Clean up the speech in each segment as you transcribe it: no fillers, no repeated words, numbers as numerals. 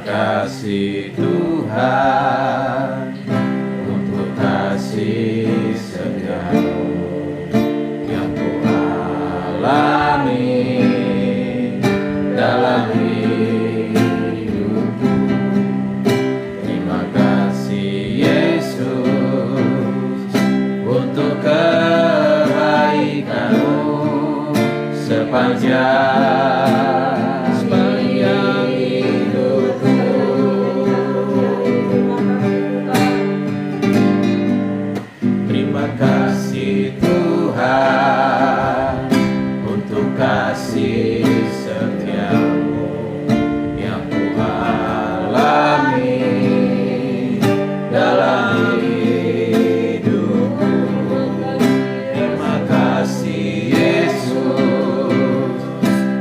kasih Tuhan untuk kasih setiamu yang ku alami dalam hidupku. Terima kasih Yesus untuk kebaikanmu sepanjang kasih setiamu yang ku alami dalam hidupku. Terima kasih Yesus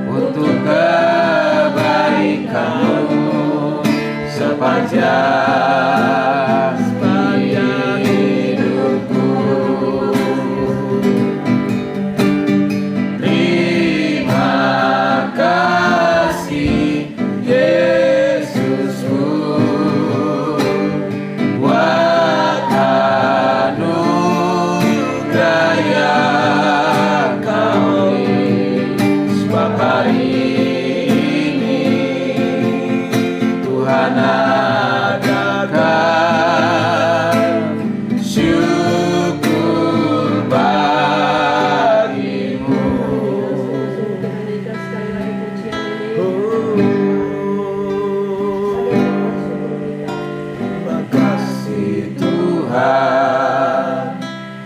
untuk kebaikanmu sepanjang hidupku.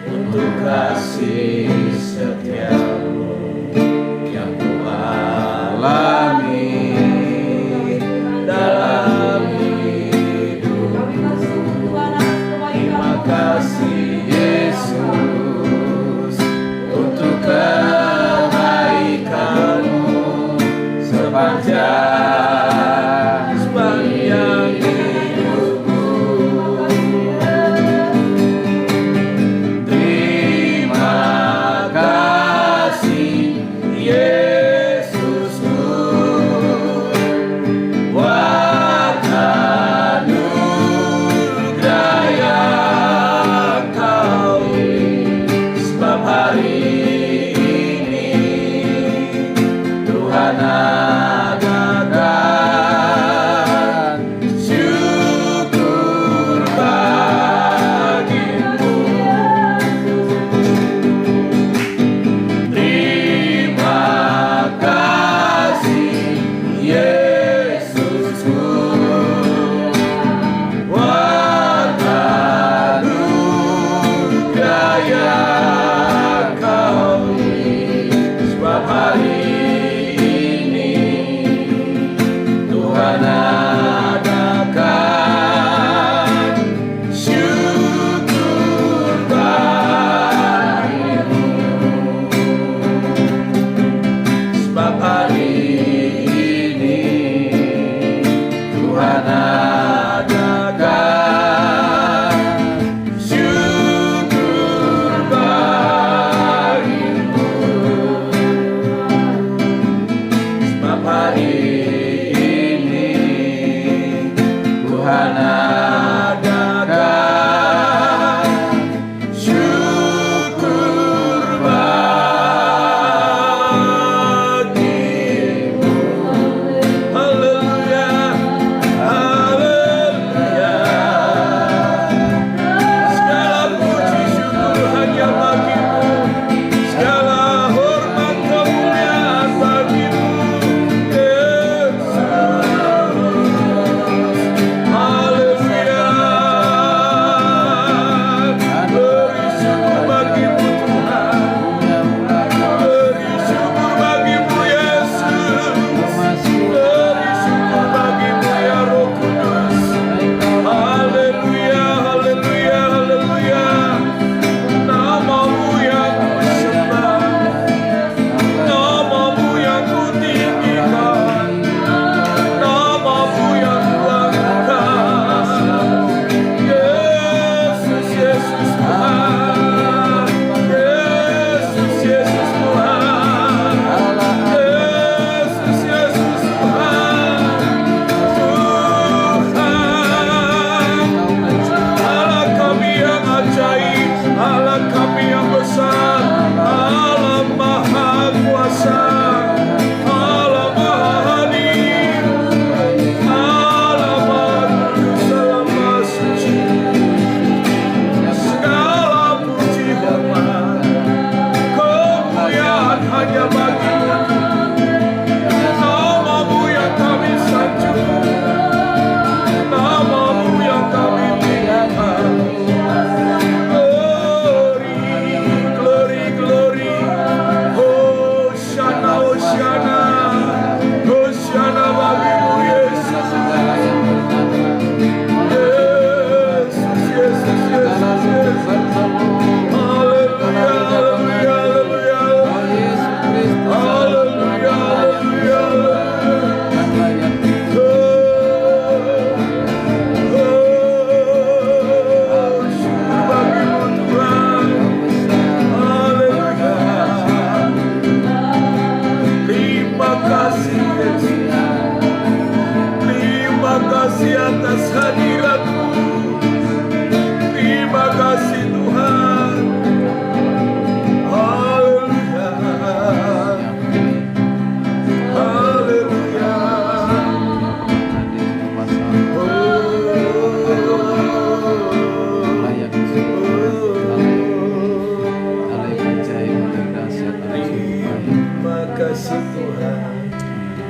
Untuk kasih setiamu yang ku alami dalam hidupku. Terima kasih Yesus untuk kebaikanmu sepanjang kau kasih Tuhan.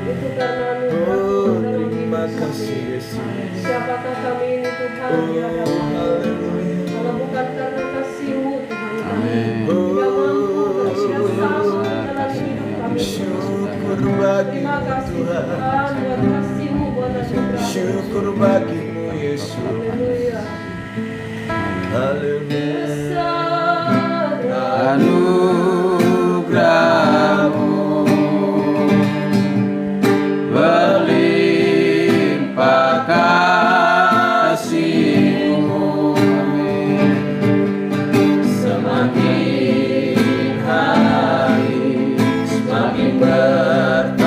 Itu karena Oh, terima kasih Yesus. siapakah kami ini Tuhan Oh, di hadapan-Mu? haleluya. Kalau bukan karena kasih-Mu Tuhan kami Oh, tidak mampu bekerja sama menjalani hidup kami. syukur bagi Terima kasih Tuhan. Tuhan buat kasih-Mu, buat anugerah-Mu. Syukur bagimu Yesus. Haleluya. Haleluya. Besar Anugerahmu berlimpah kasih-Mu, semakin hari semakin bertambah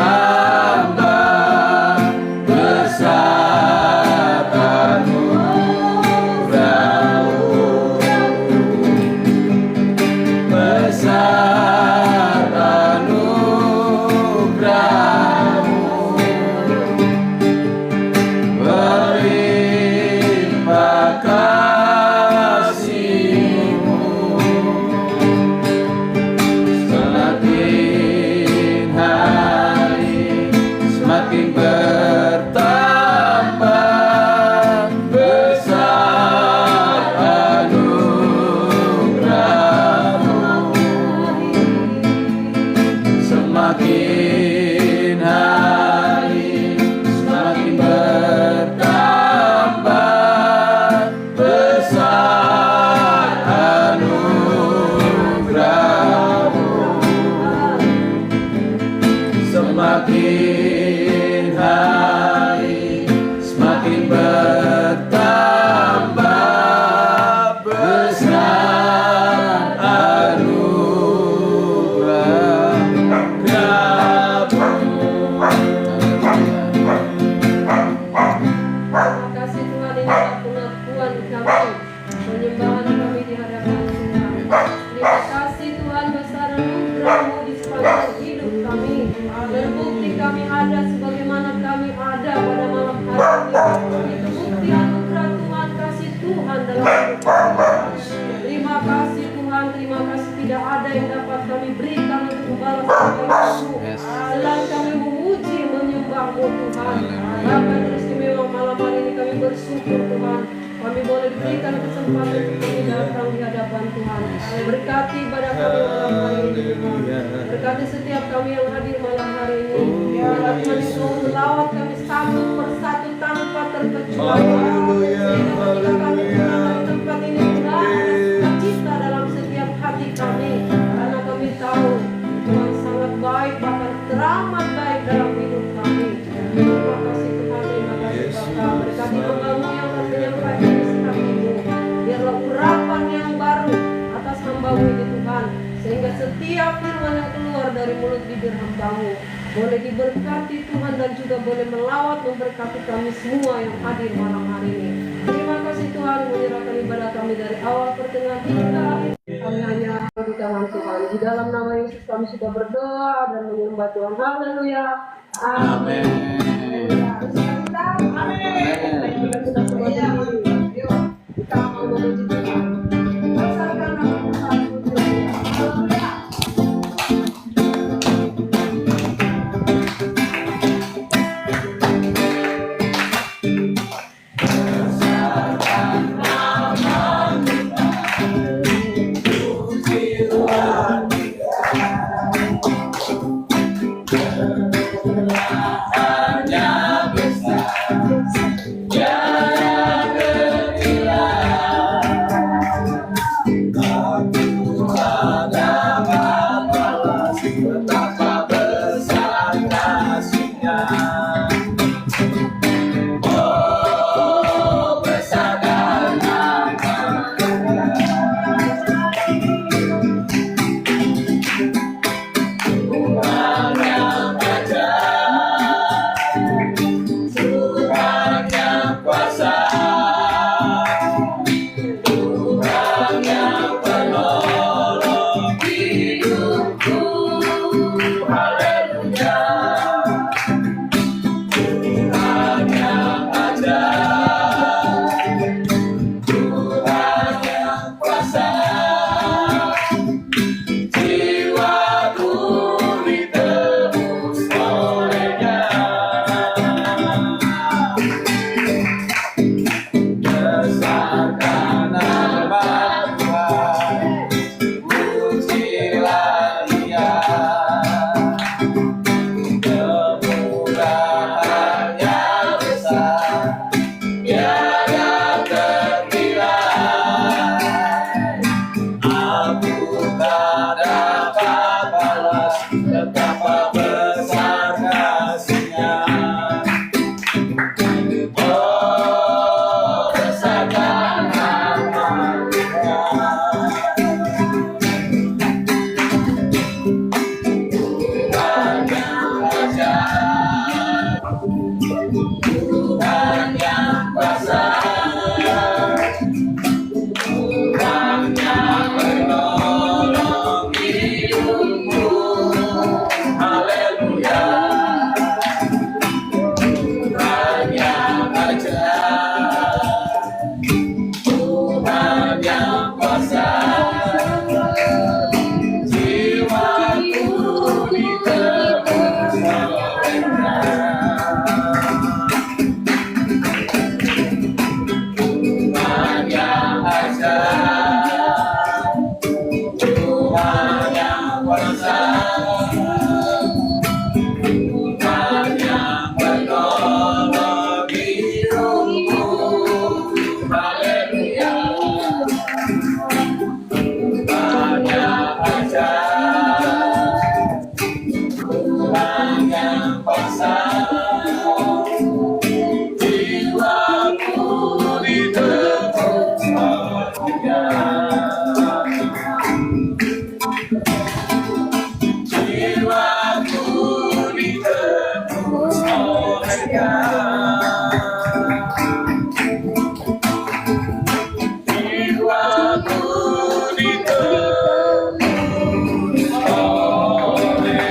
besar anugerahmu, besar anugerahmu, berlimpah kasih-Mu, semakin hari semakin bertambah besar anugerahmu, semakin hari semakin bertambah besar anugerahmu, semakin hari semakin bertambah besar Terima kasih Tuhan, ini adalah pengakuan kami, penyembahan kami di hadapan Tuhan. Terima kasih Tuhan, besar anugerah-Mu di sepanjang hidup kami. Berbukti kami ada sebagaimana kami ada pada malam hari ini. Itu bukti anugerah Tuhan, kasih Tuhan dalam hidup kami. Terima kasih Tuhan, terima kasih, tidak ada yang dapat kami berikan untuk membalas kebaikan-Mu. Selain kami memuji, menyembah-Mu Tuhan. Bahkan teristimewa malam hari ini kami bersyukur Tuhan, kami boleh diberikan kesempatan untuk kami datang di hadapan Tuhan. Berkati ibadah kami malam hari ini Tuhan. Berkati setiap kami yang hadir malam hari ini. Biarlah Tuhan Engkau melawat kami satu persatu tanpa terkecuali. Haleluya, Sehingga ketika kami haleluya. pulang dari tempat ini Tuhan, ada sukacita dalam setiap hati kami. Karena kami tahu Tuhan sangat baik, bahkan teramat baik dalam hidup kami. Terima kasih Tuhan, terima kasih Bapa. Berkati hamba-Mu yang akan menyampaikan isi hati-Mu. Biarlah urapan yang baru atas hamba-Mu ini Tuhan, sehingga setiap firman yang keluar dari mulut bibir hamba-Mu boleh diberkati Tuhan, dan juga boleh melawat memberkati kami semua yang hadir malam hari ini. Terima kasih Tuhan, menyerahkan ibadah kami dari awal pertengahan hingga akhir. Kami hanya di tangan Tuhan. Di dalam nama Yesus kami sudah berdoa dan menyembah Tuhan. Haleluya. Amin. Kita sudah berdiri. Kita mau memuji Tuhan. Besarkan nama Tuhan. Haleluya. Betapa besar kasih-Nya. Oh, besar Tuhan yang ajaib, Tuhan yang kuasa, Tuhan yang penolong hidupku. Haleluya. Tuhan yang ajaib, Tuhan yang kuasa, jiwaku diteguhkan. kuasa, Tuhan yang menolong hidupku. Haleluya. Tuhan yang ajaib, Tuhan yang kuasa, jiwaku ditebus olehnya. Jiwaku ditebus olehnya. Jiwaku ditebus olehnya.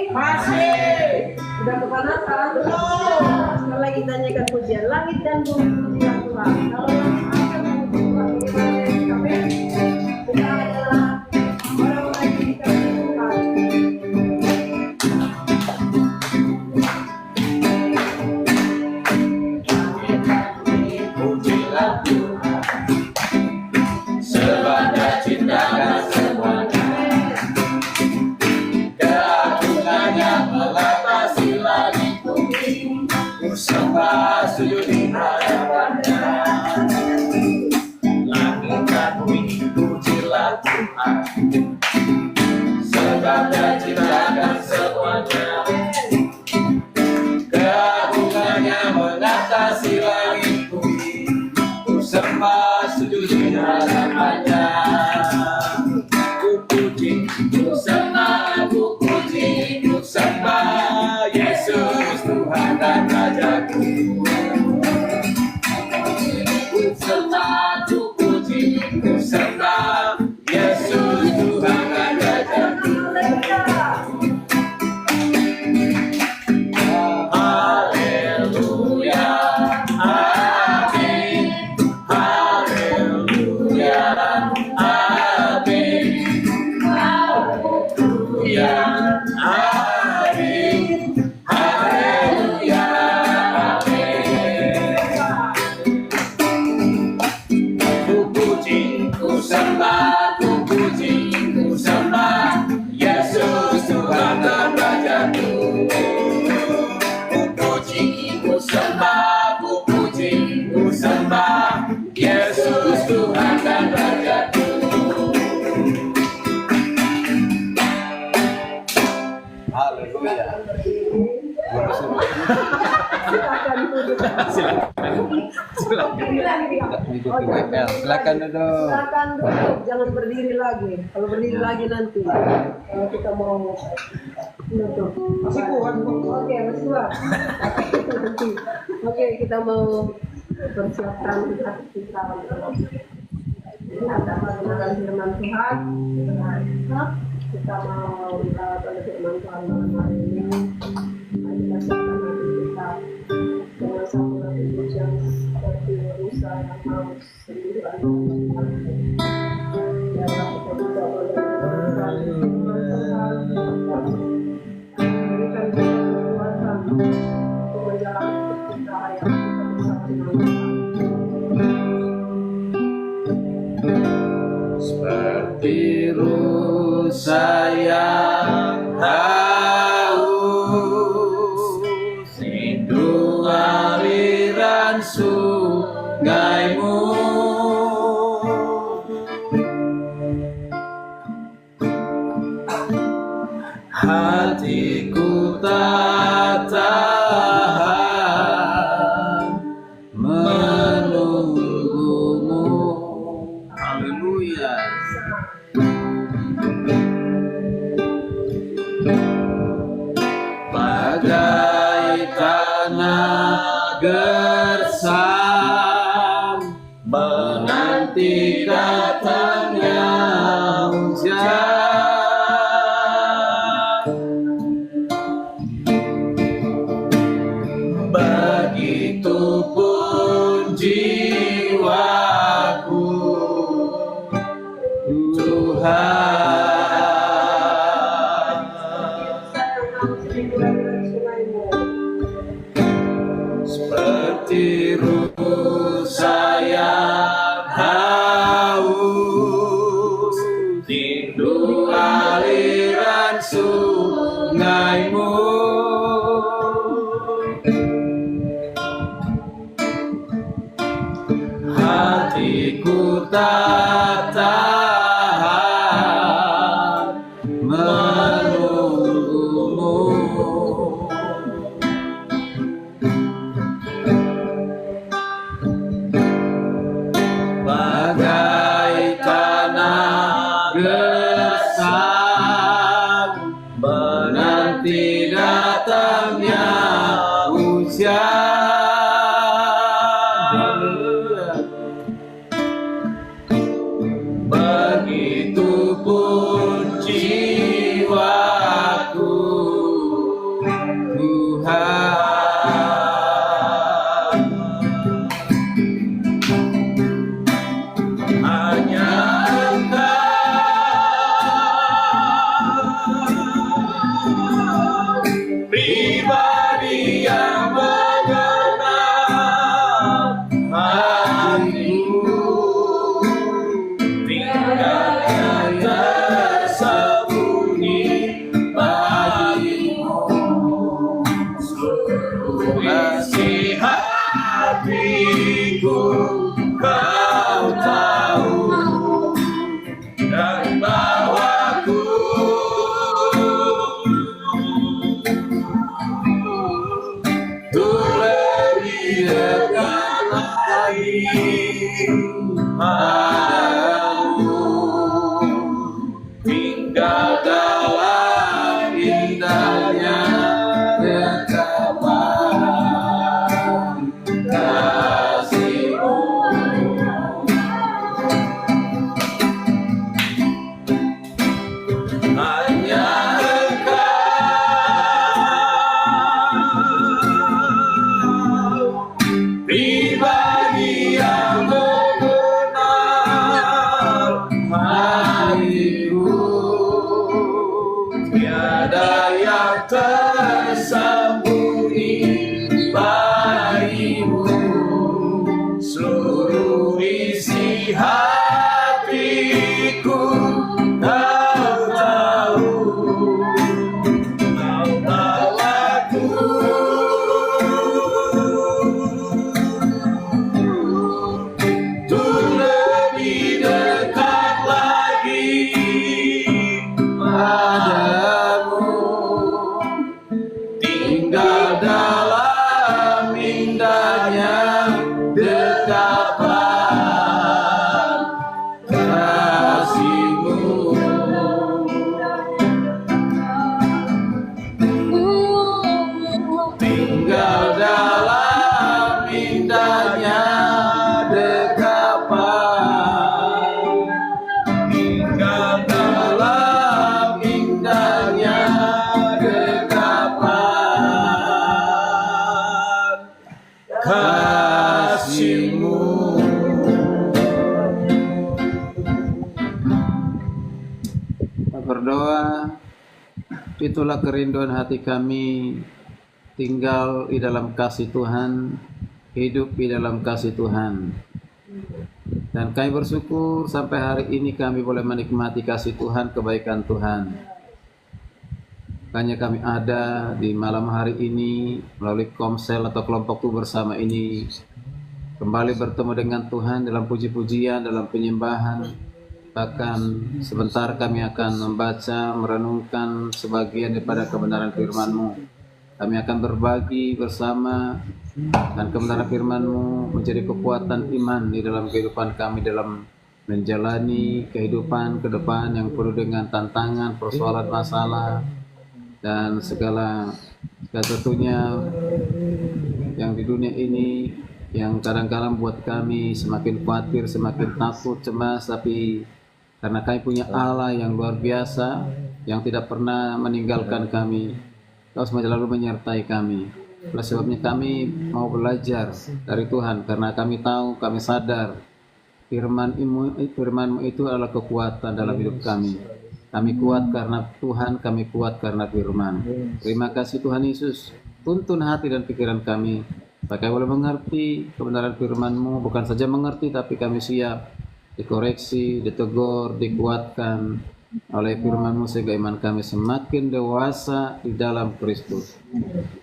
Masih. Udah kepanasan? Belum. Sekali lagi tanyakan pujian. Langit dan bumi pujilah Tuhan. Kalau langit dan bumi Tuhan, bagaimana? Kita adalah orang-orang yang dikasihi Tuhan. Pujilah Tuhan, sebab Dia ciptakan semuanya. Keagungannya melatasi langit bumi, ku sembah sujud di hadapannya. Langit dan bumi pujilah Tuhan, sebab Dia ciptakan semuanya. Keagungannya mengatasi langit bumi, ku sembah sujud di hadapannya. Ku puji, ku sembah, ku puji, ku sembah Yesus Tuhan dan Rajaku. Ku sembah, ku puji, ku sembah Yesus Tuhan dan Rajaku. Haleluya, amin. Haleluya, amin. Haleluya, amin. Haleluya, amin. Ku puji, ku sembah, ku puji, ku sembah Yesus Tuhan dan Rajaku. Ku puji, ku sembah, ku puji, ku sembah Yesus Tuhan dan Rajaku. Haleluya. Mengikuti WL. Silakan duduk. Silakan duduk, jangan berdiri lagi. Kalau berdiri lagi nanti kita mau menutup. Masih kuat? Oke, masih kuat. Oke, kita mau persiapkan hati kita untuk mendengarkan firman Tuhan. Kita mau belajar firman Tuhan malam hari ini. Mari kita siapkan hati kita dengan satu lagu pujian seperti rusa yang mau sendiri. Biarlah kita bisa belajar firman Tuhan. Berikan kita kekuatan untuk menjalankan kita yang kita bersama dengan Tuhan. Seperti rusa yang haus, rindu aliran sungaimu. Hatiku tak tahan menunggumu. Haleluya. Bagai tanah gersang hatiku tak tahan menunggumu. Bagai tanah gersang menanti datangnya hujan, begitupun jiwaku Tuhan. Hanya Engkau pribadi yang mengenal hatiku, tinggalkan tersembunyi bagimu seluruh isi hatiku. Kau tahu dan bawaku untuk lebih dekat lagi padamu, tinggal dalam indahnya dekapan kasih-Mu. Hanya Engkau pribadi yang mengenal hatiku, tiada yang tersembunyi bagimu seluruh isi hatiku. Kau tahu, Kau bawaku untuk lebih dekat lagi padamu, tinggal dalam indahnya dekapan kasih-Mu. Tinggal dalam indahnya dekapan, tinggal dalam indahnya dekapan kasih-Mu. Kita berdoa, itulah kerinduan hati kami, tinggal di dalam kasih Tuhan, hidup di dalam kasih Tuhan. Dan kami bersyukur sampai hari ini kami boleh menikmati kasih Tuhan, kebaikan Tuhan. Makanya kami ada di malam hari ini melalui komsel atau kelompok tuh bersama ini, kembali bertemu dengan Tuhan dalam puji-pujian, dalam penyembahan. Bahkan sebentar kami akan membaca, merenungkan sebagian daripada kebenaran firman-Mu. Kami akan berbagi bersama, dan kebenaran firman-Mu menjadi kekuatan iman di dalam kehidupan kami dalam menjalani kehidupan ke depan yang penuh dengan tantangan, persoalan, masalah, dan segala sesuatunya yang di dunia ini yang kadang-kadang buat kami semakin khawatir, semakin takut, cemas. Tapi karena kami punya Allah yang luar biasa, yang tidak pernah meninggalkan kami, Kau selalu menyertai kami. Oleh sebabnya kami mau belajar dari Tuhan, karena kami tahu, kami sadar firman-Mu itu adalah kekuatan dalam hidup kami. Kami kuat karena Tuhan, kami kuat karena firman. Terima kasih Tuhan Yesus. Tuntun hati dan pikiran kami, supaya kami boleh mengerti kebenaran firman-Mu. Bukan saja mengerti, tapi kami siap dikoreksi, ditegur, dikuatkan oleh firman-Mu, sehingga iman kami semakin dewasa di dalam Kristus.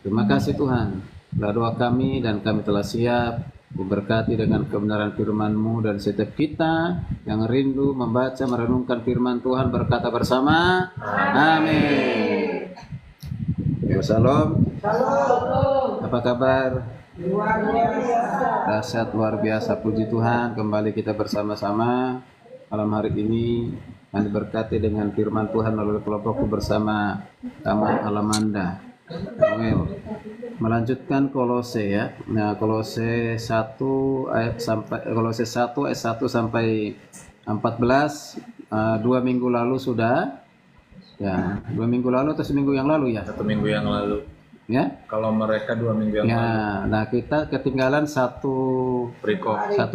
Terima kasih Tuhan. Inilah doa kami, dan kami telah siap diberkati dengan kebenaran firman-Mu, dan setiap kita yang rindu membaca merenungkan firman Tuhan berkata bersama amin. Shalom. Apa kabar? Dahsyat, luar biasa, puji Tuhan. Kembali kita bersama-sama malam hari ini yang diberkati dengan firman Tuhan melalui kelompokku bersama Taman Alamanda Noel. Melanjutkan Kolose ya. Nah, Kolose 1 ayat 1 sampai 14. 2 minggu lalu sudah ya. 2 minggu lalu atau seminggu yang lalu ya? 1 minggu yang lalu. Ya. Kalau mereka 2 minggu yang lalu. Nah, kita ketinggalan satu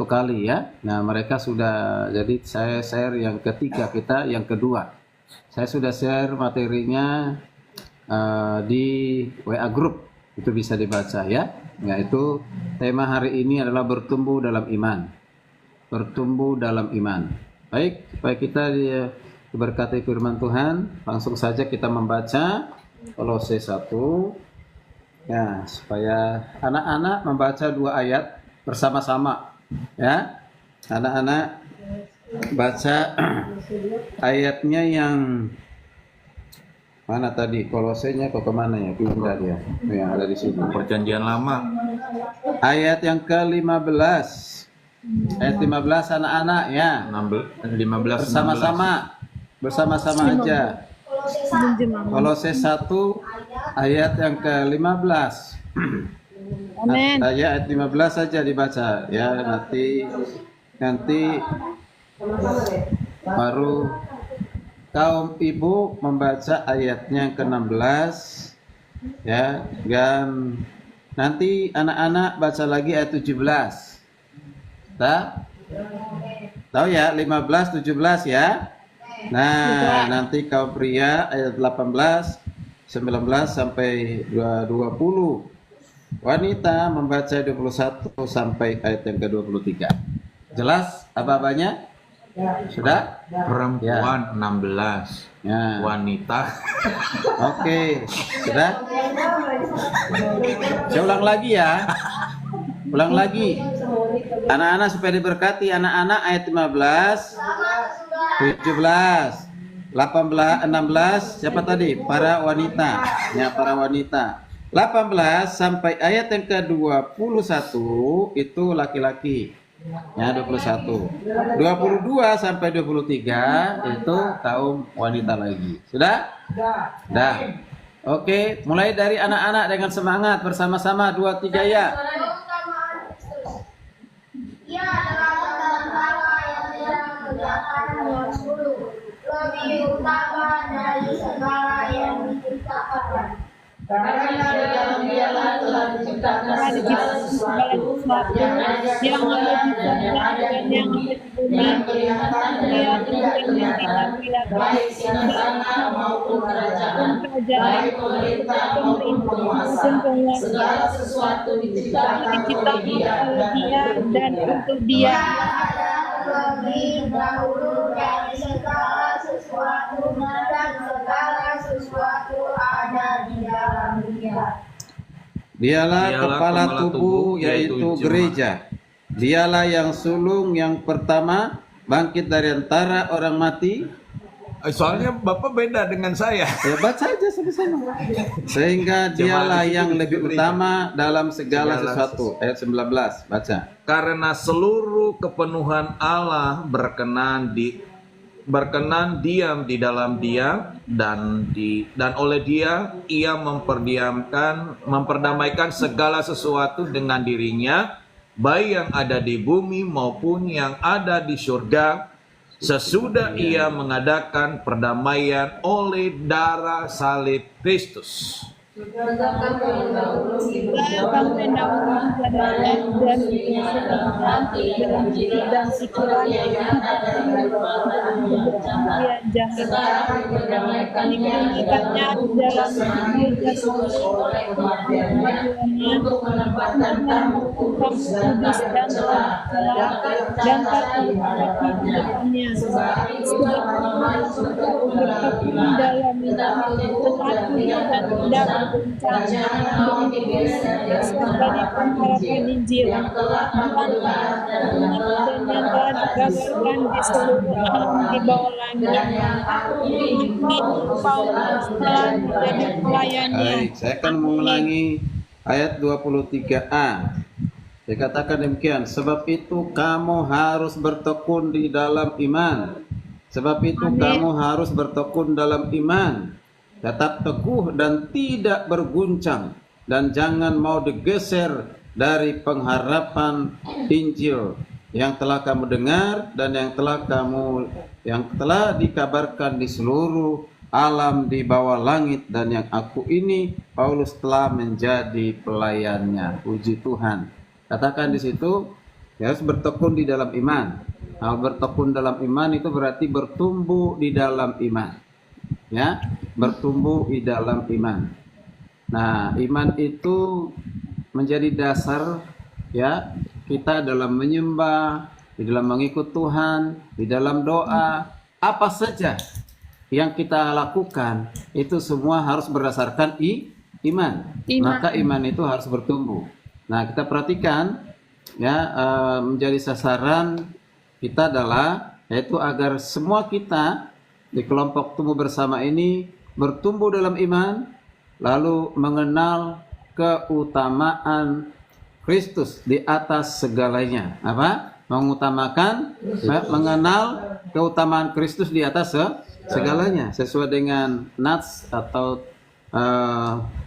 kali ya. Nah, mereka sudah, jadi saya share yang ketiga, kita yang kedua. Saya sudah share materinya di WA group, itu bisa dibaca ya. Yaitu tema hari ini adalah bertumbuh dalam iman. Bertumbuh dalam iman. Baik, supaya kita diberkati firman Tuhan, langsung saja kita membaca Kolose 1. Ya, supaya anak-anak membaca 2 ayat bersama-sama ya. Anak-anak baca ayatnya yang mana tadi? Kolosenya kok kemana ya? Pindah dia. Ya, ada di sini. Perjanjian lama. Ayat yang ke-15. Ayat 15 anak-anak ya. 15 Bersama-sama aja. Kolose 1 ayat yang ke-15. Amin. Ayat 15 saja dibaca ya, nanti baru kaum ibu membaca ayatnya ke-16 ya, dan nanti anak-anak baca lagi ayat 17. Tahu ya, 15 17 ya. Nah, nanti kaum pria ayat 18, 19 sampai 20. Wanita membaca 21 sampai ayat yang ke-23. Jelas apa-apanya? Sudah? Perempuan 16. Ya. Wanita. Oke, sudah? Saya ulang lagi ya. Ulang lagi. Anak-anak supaya diberkati, anak-anak ayat 15, 17, 18, 16, siapa tadi? Para wanita. Ya, para wanita. 18 sampai ayat yang ke-21 itu laki-laki. Ya, 21. 22 sampai 23 itu kaum wanita lagi. Sudah? Dah. Oke, mulai dari anak-anak dengan semangat bersama-sama 2 3 ya. Ia adalah tentara yang tidak mengerjakan lebih utama dari segala yang diciptakan. Karena dalam dialah telah diciptakan segala sesuatu yang ada di surga dan yang ada di bumi, yang kelihatan dan yang tidak kelihatan, baik singgasana maupun kerajaan, baik pemerintah maupun penguasa. Segala sesuatu diciptakan oleh Dia dan untuk Dia. Lebih dahulu dari segala sesuatu dan segala sesuatu ada di dalam Dia. Dialah kepala tubuh, yaitu gereja. Dialah yang sulung yang pertama bangkit dari antara orang mati. Soalnya Bapak beda dengan saya. Ya, baca aja sama-sama. Sehingga dialah yang lebih utama dalam segala sesuatu. Ayat 19, baca. Karena seluruh kepenuhan Allah berkenan diam di dalam Dia, dan oleh Dia Ia memperdamaikan segala sesuatu dengan dirinya, baik yang ada di bumi maupun yang ada di surga, sesudah Ia mengadakan perdamaian oleh darah salib Kristus. Dan pikiran diberikannya dalam untuk menempatkan tamu kudus dan dalam berbincang dari pengharapan Injil yang telah dan yang telah dikabarkan di seluruh alam di bawah langit. Paulus telah menjadi pelayannya. Baik, saya akan mengulangi ayat 23a. Dikatakan demikian, sebab itu kamu harus bertekun di dalam iman. Sebab itu kamu harus bertekun dalam iman. Tetap teguh dan tidak berguncang, dan jangan mau digeser dari pengharapan Injil yang telah kamu dengar dan yang telah dikabarkan di seluruh alam di bawah langit, dan yang aku ini Paulus telah menjadi pelayannya. Puji Tuhan. Katakan di situ, ya, harus bertekun di dalam iman. Nah, bertekun dalam iman itu berarti bertumbuh di dalam iman. Ya, bertumbuh di dalam iman. Nah, iman itu menjadi dasar, ya, kita dalam menyembah, di dalam mengikut Tuhan, di dalam doa, apa saja yang kita lakukan itu semua harus berdasarkan iman. Maka iman itu harus bertumbuh. Nah, kita perhatikan, ya, menjadi sasaran kita adalah yaitu agar semua kita di kelompok tumbuh bersama ini bertumbuh dalam iman, lalu mengenal keutamaan Kristus di atas segalanya. Apa? Mengutamakan, mengenal keutamaan Kristus di atas segalanya, sesuai dengan nats atau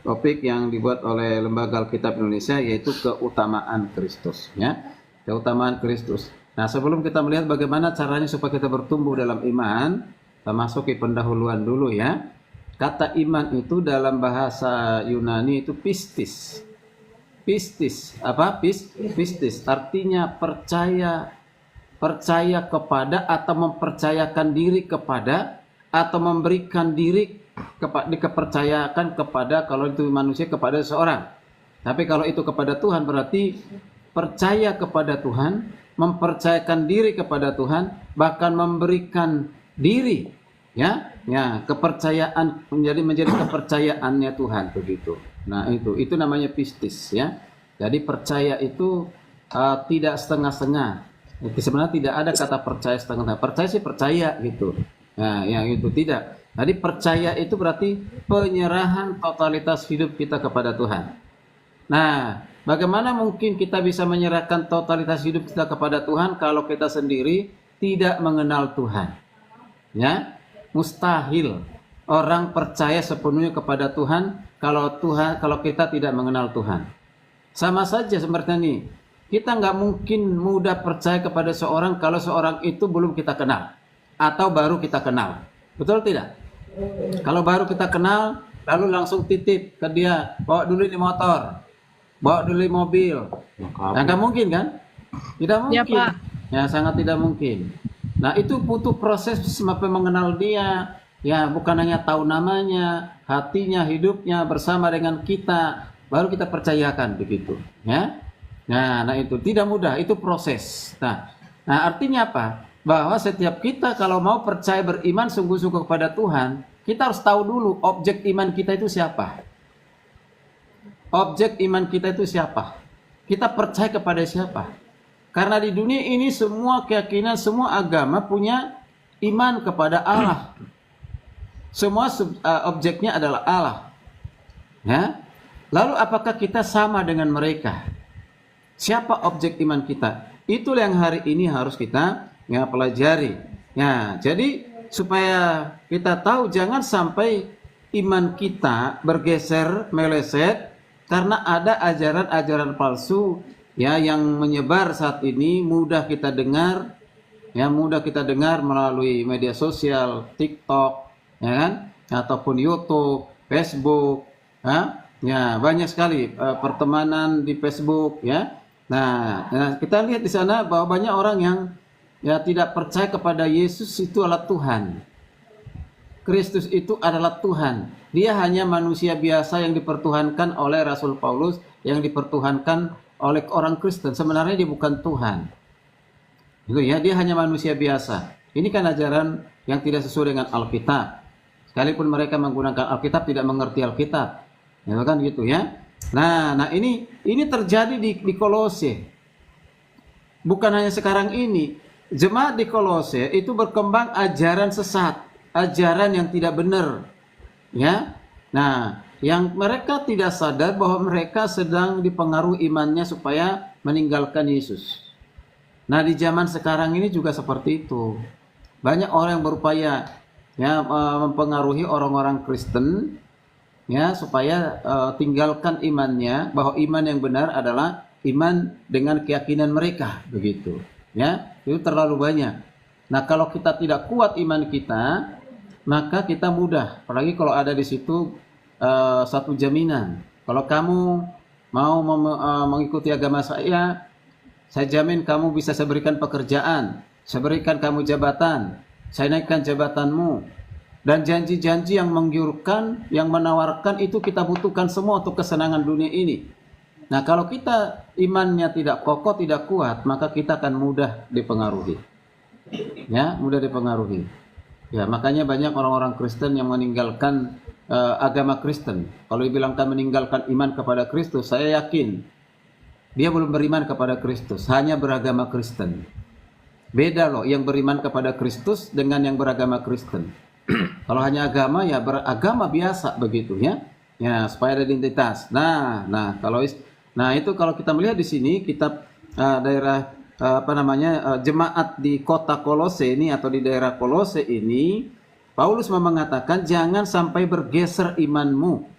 topik yang dibuat oleh Lembaga Alkitab Indonesia, yaitu keutamaan Kristus, ya, keutamaan Kristus. Nah, sebelum kita melihat bagaimana caranya supaya kita bertumbuh dalam iman, kita masuk ke pendahuluan dulu, ya. Kata iman itu dalam bahasa Yunani itu pistis. Pistis, apa? Pistis artinya percaya kepada atau mempercayakan diri kepada atau memberikan diri dikepercayakan kepada, kalau itu manusia kepada seseorang. Tapi kalau itu kepada Tuhan berarti percaya kepada Tuhan, mempercayakan diri kepada Tuhan, bahkan memberikan diri, ya, kepercayaan menjadi kepercayaannya Tuhan, begitu. Nah, itu namanya pistis, ya. Jadi percaya itu tidak setengah-setengah. Sebenarnya tidak ada kata percaya setengah-setengah. Percaya sih percaya gitu. Nah, yang itu tidak. Jadi percaya itu berarti penyerahan totalitas hidup kita kepada Tuhan. Nah, bagaimana mungkin kita bisa menyerahkan totalitas hidup kita kepada Tuhan kalau kita sendiri tidak mengenal Tuhan? Ya, mustahil orang percaya sepenuhnya kepada Tuhan kalau kita tidak mengenal Tuhan. Sama saja seperti ini. Kita nggak mungkin mudah percaya kepada seorang kalau seorang itu belum kita kenal atau baru kita kenal. Betul tidak? Kalau baru kita kenal, lalu langsung titip ke dia, bawa dulu di motor, bawa dulu di mobil. Nah, nggak mungkin kan? Tidak mungkin. Ya, Pak. Ya, sangat tidak mungkin. Nah, itu butuh proses sampai mengenal dia. Ya, bukan hanya tahu namanya, hatinya, hidupnya bersama dengan kita, baru kita percayakan begitu. Ya. Nah, itu tidak mudah, itu proses. Nah, artinya apa? Bahwa setiap kita kalau mau percaya beriman sungguh-sungguh kepada Tuhan, kita harus tahu dulu objek iman kita itu siapa. Objek iman kita itu siapa? Kita percaya kepada siapa? Karena di dunia ini semua keyakinan, semua agama punya iman kepada Allah. Semua objeknya adalah Allah. Ya? Lalu apakah kita sama dengan mereka? Siapa objek iman kita? Itu yang hari ini harus kita pelajari. Ya, jadi supaya kita tahu jangan sampai iman kita bergeser, meleset karena ada ajaran-ajaran palsu, ya, yang menyebar saat ini, mudah kita dengar, ya, mudah kita dengar melalui media sosial, TikTok, ya kan, ataupun YouTube, Facebook, ya banyak sekali pertemanan di Facebook, ya. Nah, kita lihat di sana bahwa banyak orang yang tidak percaya kepada Yesus itu adalah Tuhan. Kristus itu adalah Tuhan. Dia hanya manusia biasa yang dipertuhankan oleh Rasul Paulus, yang dipertuhankan oleh orang Kristen. Sebenarnya dia bukan Tuhan. Itu ya, dia hanya manusia biasa. Ini kan ajaran yang tidak sesuai dengan Alkitab. Sekalipun mereka menggunakan Alkitab, tidak mengerti Alkitab. Ya kan gitu ya. Nah ini terjadi di Kolose. Bukan hanya sekarang ini. Jemaat di Kolose itu berkembang ajaran sesat, ajaran yang tidak benar. Ya. Nah, yang mereka tidak sadar bahwa mereka sedang dipengaruhi imannya supaya meninggalkan Yesus. Nah, di zaman sekarang ini juga seperti itu. Banyak orang yang berupaya ya mempengaruhi orang-orang Kristen ya supaya tinggalkan imannya, bahwa iman yang benar adalah iman dengan keyakinan mereka, begitu. Ya, itu terlalu banyak. Nah, kalau kita tidak kuat iman kita, maka kita mudah. Apalagi kalau ada di situ satu jaminan. Kalau kamu mau mengikuti agama saya jamin kamu bisa saya berikan pekerjaan, saya berikan kamu jabatan, saya naikkan jabatanmu. Dan janji-janji yang menggiurkan, yang menawarkan itu kita butuhkan semua untuk kesenangan dunia ini. Nah, kalau kita imannya tidak kokoh, tidak kuat, maka kita akan mudah dipengaruhi. Ya, mudah dipengaruhi. Ya, makanya banyak orang-orang Kristen yang meninggalkan agama Kristen. Kalau dibilangkan meninggalkan iman kepada Kristus, saya yakin dia belum beriman kepada Kristus, hanya beragama Kristen. Beda loh yang beriman kepada Kristus dengan yang beragama Kristen. Kalau hanya agama ya beragama biasa begitu ya. Ya, supaya ada identitas. Nah, itu kalau kita melihat di sini kitab daerah jemaat di kota Kolose ini atau di daerah Kolose ini, Paulus mengatakan jangan sampai bergeser imanmu.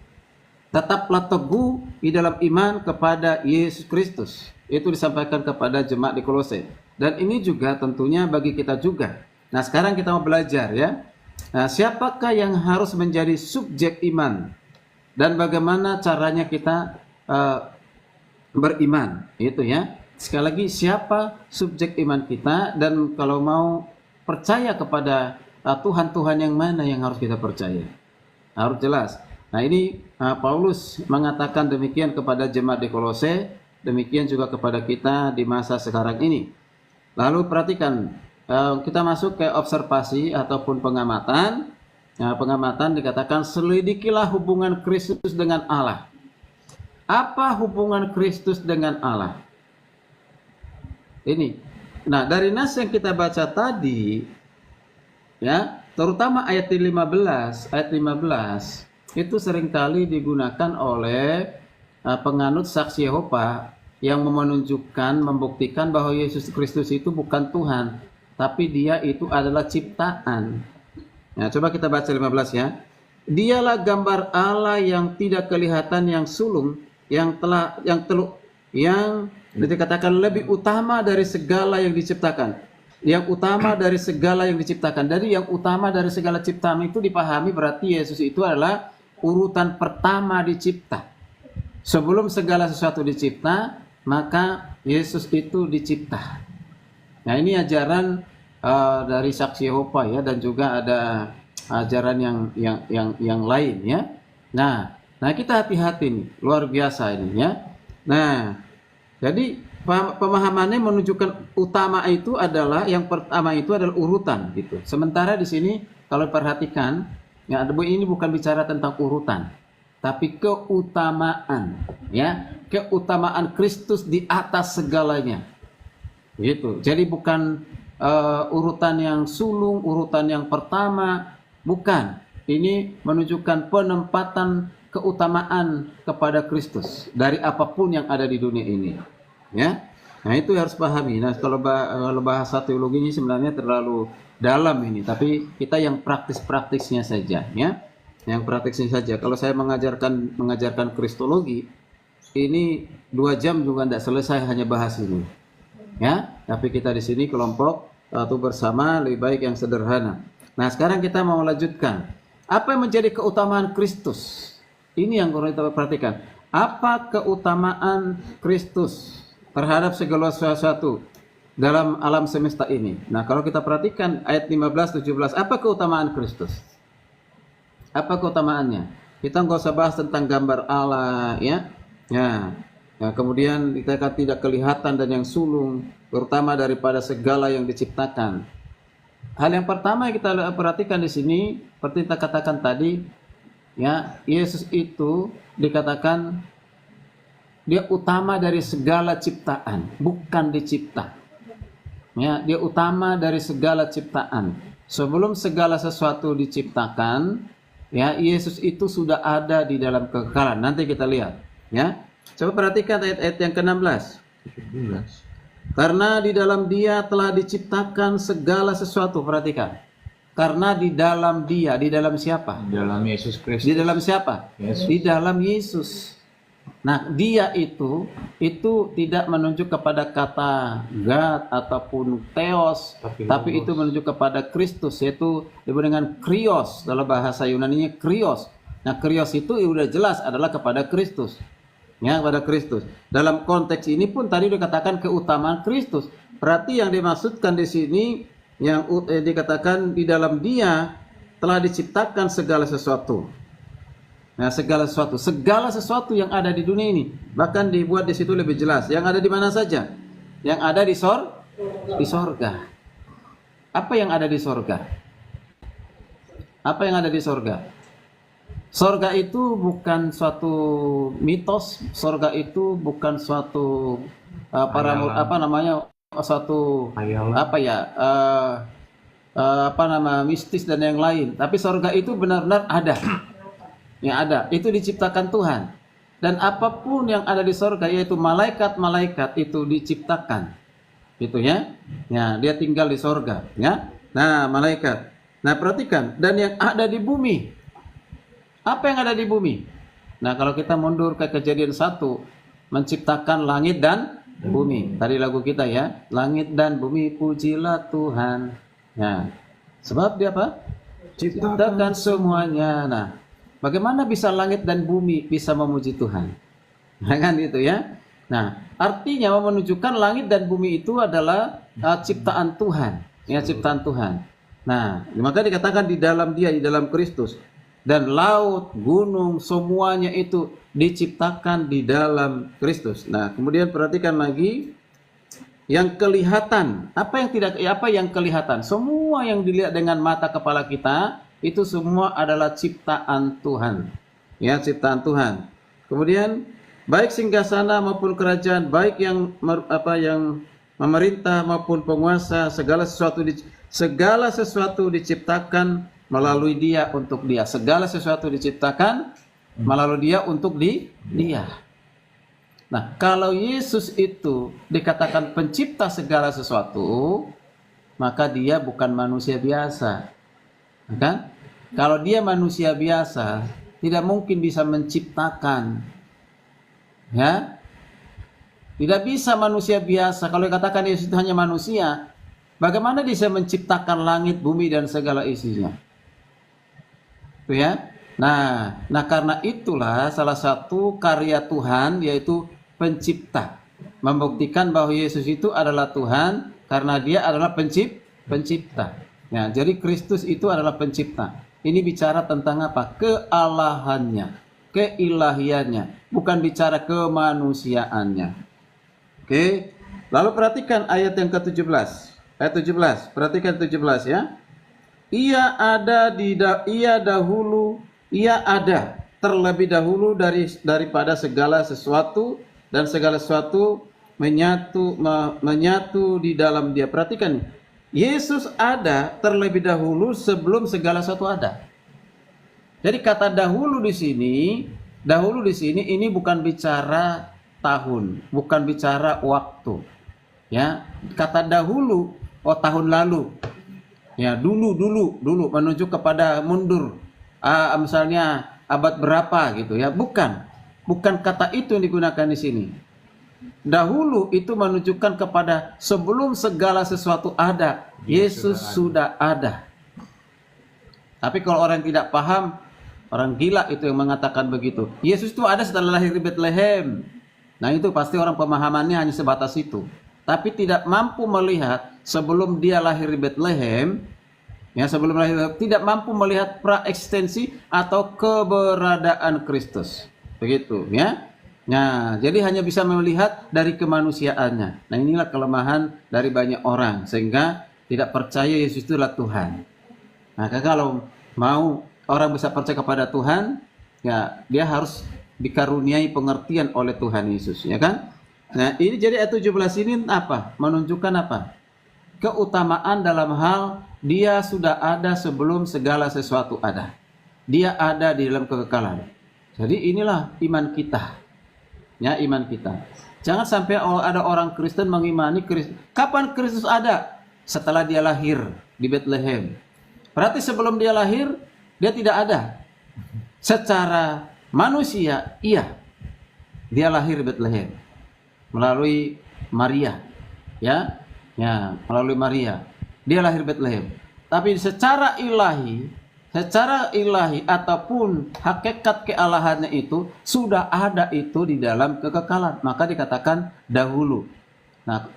Tetaplah teguh di dalam iman kepada Yesus Kristus. Itu disampaikan kepada jemaat di Kolose. Dan ini juga tentunya bagi kita juga. Nah, sekarang kita mau belajar ya. Nah, siapakah yang harus menjadi subjek iman? Dan bagaimana caranya kita beriman? Itu ya. Sekali lagi, siapa subjek iman kita? Dan kalau mau percaya kepada Tuhan-Tuhan yang mana yang harus kita percaya? Harus jelas. Nah, ini Paulus mengatakan demikian kepada jemaat di Kolose, demikian juga kepada kita di masa sekarang ini. Lalu perhatikan, kita masuk ke observasi ataupun pengamatan. Nah, pengamatan dikatakan selidikilah hubungan Kristus dengan Allah. Apa hubungan Kristus dengan Allah? Ini. Nah, dari nas yang kita baca tadi, ya, terutama ayat 15, itu seringkali digunakan oleh penganut saksi Yehova yang menunjukkan, membuktikan bahwa Yesus Kristus itu bukan Tuhan, tapi dia itu adalah ciptaan. Nah, coba kita baca 15 ya. Dialah gambar Allah yang tidak kelihatan, yang sulung, yang dikatakan lebih utama dari segala yang diciptakan. Yang utama dari segala yang diciptakan. Dari yang utama dari segala ciptaan itu dipahami berarti Yesus itu adalah urutan pertama dicipta. Sebelum segala sesuatu dicipta, maka Yesus itu dicipta. Nah, ini ajaran dari saksi Yehova ya, dan juga ada ajaran yang lain ya. Nah kita hati-hati nih, luar biasa ini ya. Nah, jadi pemahamannya menunjukkan utama itu adalah yang pertama itu adalah urutan gitu. Sementara di sini kalau perhatikan ya, ini bukan bicara tentang urutan, tapi keutamaan ya, keutamaan Kristus di atas segalanya. Gitu. Jadi bukan urutan yang sulung, urutan yang pertama, bukan. Ini menunjukkan penempatan keutamaan kepada Kristus dari apapun yang ada di dunia ini. Ya, nah itu harus pahami. Nah, kalau bahasa teologi ini sebenarnya terlalu dalam ini, tapi kita yang praktis-praktisnya saja, ya, yang praktisnya saja. Kalau saya mengajarkan kristologi, ini 2 jam juga tidak selesai hanya bahas ini. Ya, tapi kita di sini kelompok atau bersama lebih baik yang sederhana. Nah, sekarang kita mau lanjutkan. Apa yang menjadi keutamaan Kristus? Ini yang perlu kita perhatikan. Apa keutamaan Kristus terhadap segala sesuatu dalam alam semesta ini? Nah, kalau kita perhatikan ayat 15-17, apa keutamaan Kristus? Apa keutamaannya? Kita nggak usah bahas tentang gambar Allah, ya. Ya, kemudian kita tidak kelihatan dan yang sulung, terutama daripada segala yang diciptakan. Hal yang pertama yang kita perhatikan di sini, seperti kita katakan tadi, ya, Yesus itu dikatakan dia utama dari segala ciptaan, bukan dicipta. Ya, dia utama dari segala ciptaan. Sebelum segala sesuatu diciptakan, ya, Yesus itu sudah ada di dalam kekekalan. Nanti kita lihat, ya. Coba perhatikan ayat-ayat yang ke-16. Karena di dalam Dia telah diciptakan segala sesuatu, perhatikan. Karena di dalam Dia, di dalam siapa? Dalam Yesus Kristus. Di dalam siapa? Yesus. Di dalam Yesus. Nah, Dia itu tidak menunjuk kepada kata God ataupun Theos, tapi itu menunjuk kepada Kristus, yaitu disebut dengan Krios, dalam bahasa Yunani-nya Krios. Nah, Krios itu sudah jelas adalah kepada Kristus. Ya, kepada Kristus. Dalam konteks ini pun tadi dikatakan keutamaan Kristus. Berarti yang dimaksudkan di sini yang dikatakan di dalam Dia telah diciptakan segala sesuatu. Nah, segala sesuatu yang ada di dunia ini, bahkan dibuat di situ lebih jelas. Yang ada di mana saja? Yang ada di sorga. Apa yang ada di sorga? Apa yang ada di sorga? Sorga itu bukan suatu mitos. Sorga itu bukan suatu suatu mistis dan yang lain. Tapi sorga itu benar-benar ada. Yang ada itu diciptakan Tuhan, dan apapun yang ada di sorga, yaitu malaikat-malaikat itu diciptakan, gitu ya. Ya, dia tinggal di sorga, ya. Nah, malaikat. Nah, perhatikan, dan yang ada di bumi. Apa yang ada di bumi? Nah, kalau kita mundur ke Kejadian 1, menciptakan langit dan bumi. Tadi lagu kita ya, langit dan bumi pujilah Tuhan. Nah, sebab dia apa? Ciptakan semuanya. Nah, bagaimana bisa langit dan bumi bisa memuji Tuhan? Nah, kan gitu ya. Nah, artinya menunjukkan langit dan bumi itu adalah ciptaan Tuhan, ya, ciptaan Tuhan. Nah, maka dikatakan di dalam Dia, di dalam Kristus, dan laut, gunung, semuanya itu diciptakan di dalam Kristus. Nah, kemudian perhatikan lagi yang kelihatan. Apa yang kelihatan? Semua yang dilihat dengan mata kepala kita itu semua adalah ciptaan Tuhan. Ya, ciptaan Tuhan. Kemudian baik singgasana maupun kerajaan, baik yang memerintah maupun penguasa, segala sesuatu diciptakan melalui Dia, untuk Dia. Segala sesuatu diciptakan melalui Dia, untuk Dia. Nah, kalau Yesus itu dikatakan pencipta segala sesuatu, maka Dia bukan manusia biasa. Kan? Kalau Dia manusia biasa, tidak mungkin bisa menciptakan. Ya? Tidak bisa manusia biasa. Kalau dikatakan Yesus itu hanya manusia, bagaimana Dia bisa menciptakan langit, bumi, dan segala isinya? Itu ya. Nah, karena itulah salah satu karya Tuhan, yaitu pencipta. Membuktikan bahwa Yesus itu adalah Tuhan karena Dia adalah pencipta. Ya, jadi Kristus itu adalah pencipta. Ini bicara tentang apa? Kealahannya, keilahiannya, bukan bicara kemanusiaannya. Oke. Lalu perhatikan ayat yang ke-17. Ayat 17. Perhatikan 17 ya. Ia ada terlebih dahulu daripada segala sesuatu, dan segala sesuatu menyatu di dalam Dia. Perhatikan, Yesus ada terlebih dahulu sebelum segala sesuatu ada. Jadi kata dahulu di sini ini bukan bicara tahun, bukan bicara waktu. Ya, kata dahulu, tahun lalu. Ya, dulu menunjuk kepada mundur. Misalnya abad berapa gitu ya. Bukan kata itu yang digunakan di sini. Dahulu itu menunjukkan kepada sebelum segala sesuatu ada, Yesus sudah ada. Tapi kalau orang tidak paham, orang gila itu yang mengatakan begitu. Yesus itu ada setelah lahir di Bethlehem. Nah, itu pasti orang pemahamannya hanya sebatas itu. Tapi tidak mampu melihat sebelum Dia lahir di Bethlehem, ya, sebelum lahir, tidak mampu melihat praeksistensi atau keberadaan Kristus. Begitu, ya. Nah, jadi hanya bisa melihat dari kemanusiaannya. Nah, inilah kelemahan dari banyak orang, sehingga tidak percaya Yesus itu adalah Tuhan. Nah, kalau mau orang bisa percaya kepada Tuhan, ya, dia harus dikaruniai pengertian oleh Tuhan Yesus, ya kan? Nah, ini jadi ayat 17 ini apa? Menunjukkan apa? Keutamaan dalam hal dia sudah ada sebelum segala sesuatu ada. Dia ada di dalam kekekalan. Jadi inilah iman kita. Ya, iman kita. Jangan sampai ada orang Kristen mengimani Kristus. Kapan Kristus ada? Setelah dia lahir di Bethlehem. Berarti sebelum dia lahir, dia tidak ada. Secara manusia, iya. Dia lahir di Bethlehem melalui Maria. Ya, melalui Maria. Dia lahir di Bethlehem. Tapi secara ilahi ataupun hakikat kealahannya itu sudah ada itu di dalam kekekalan. Maka dikatakan dahulu. Nah,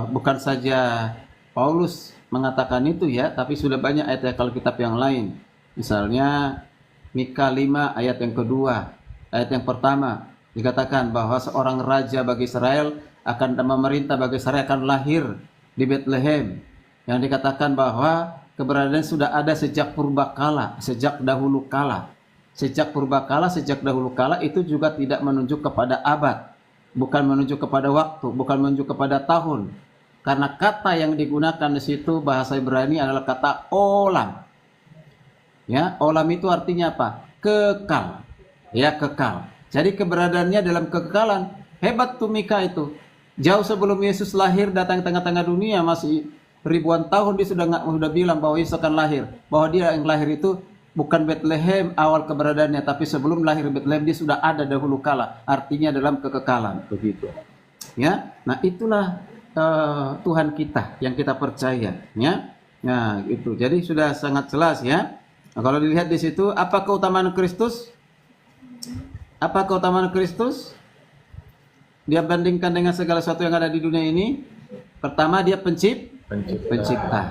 bukan saja Paulus mengatakan itu ya, tapi sudah banyak ayat Alkitab yang lain. Misalnya Mika 5 ayat yang kedua, ayat yang pertama dikatakan bahwa seorang raja bagi Israel akan memerintah bagi Israel akan lahir di Bethlehem. Yang dikatakan bahwa keberadaan sudah ada sejak purbakala, sejak dahulu kala. Sejak purbakala, sejak dahulu kala itu juga tidak menunjuk kepada abad, bukan menunjuk kepada waktu, bukan menunjuk kepada tahun. Karena kata yang digunakan di situ bahasa Ibrani adalah kata olam. Ya, olam itu artinya apa? Kekal. Ya, kekal. Jadi keberadaannya dalam kekekalan. Hebat tuh Mika itu. Jauh sebelum Yesus lahir datang ke tengah-tengah dunia, masih ribuan tahun dia sudah bilang bahwa Yesus akan lahir. Bahwa dia yang lahir itu bukan Bethlehem awal keberadaannya, tapi sebelum lahir Bethlehem dia sudah ada dahulu kala. Artinya dalam kekekalan, begitu. Ya, nah itulah Tuhan kita yang kita percaya. Ya, nah itu. Jadi sudah sangat jelas ya. Nah, kalau dilihat di situ, apa keutamaan Kristus? Apa keutamaan Kristus? Dia bandingkan dengan segala sesuatu yang ada di dunia ini. Pertama, dia pencipta.